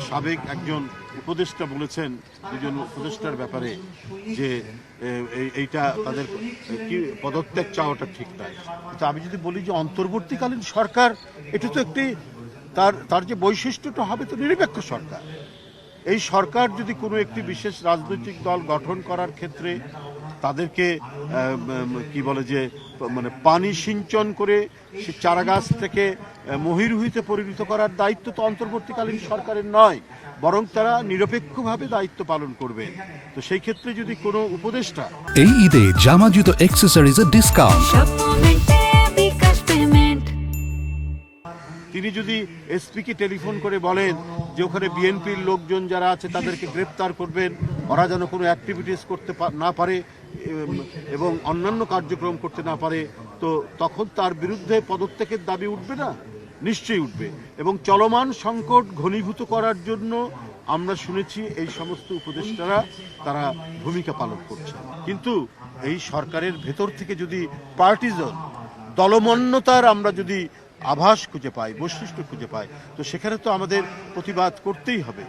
সাবেক একজন উপদেষ্টা বলেছেন, দুজন উপদেষ্টার ব্যাপারে যে এইটা তাদের কি পদত্যাগ চাওয়াটা ঠিক নয়। কিন্তু আমি যদি বলি যে অন্তর্বর্তীকালীন সরকার, এটা তো একটি তার যে বৈশিষ্ট্যটা হবে তো নিরপেক্ষ সরকার। এই সরকার যদি কোনো একটি বিশেষ রাজনৈতিক দল গঠন করার ক্ষেত্রে তাদেরকে কি বলে যে মানে পানি সিঞ্চন করে সে চারাগাছ থেকে মহিরুহিতে পরিণত করার দায়িত্ব তো অন্তর্বর্তীকালীন সরকারের নয়, বরং তারা নিরপেক্ষভাবে দায়িত্ব পালন করবে। তো সেই ক্ষেত্রে যদি কোনো উপদেষ্টা এই ঈদে জামা জুতো অ্যাক্সেসরিজের ডিসকাউন্ট, তিনি যদি এসপিকে টেলিফোন করে বলেন যে ওখানে বিএনপির লোকজন যারা আছে তাদেরকে গ্রেপ্তার করবেন, ওরা যেন কোনো অ্যাক্টিভিটিস করতে না পারে এবং অন্যান্য কার্যক্রম করতে না পারে, তো তখন তার বিরুদ্ধে পদত্যাগের দাবি উঠবে না? নিশ্চয়ই উঠবে। এবং চলমান সংকট ঘনীভূত করার জন্য আমরা শুনেছি এই সমস্ত উপদেষ্টারা তারা ভূমিকা পালন করছে। কিন্তু এই সরকারের ভেতর থেকে যদি পার্টিজন দলমন্যতার আমরা যদি আভাস খুঁজে পাই, বৈশিষ্ট্য খুঁজে পাই, তো সেখানে তো আমাদের প্রতিবাদ করতেই হবে।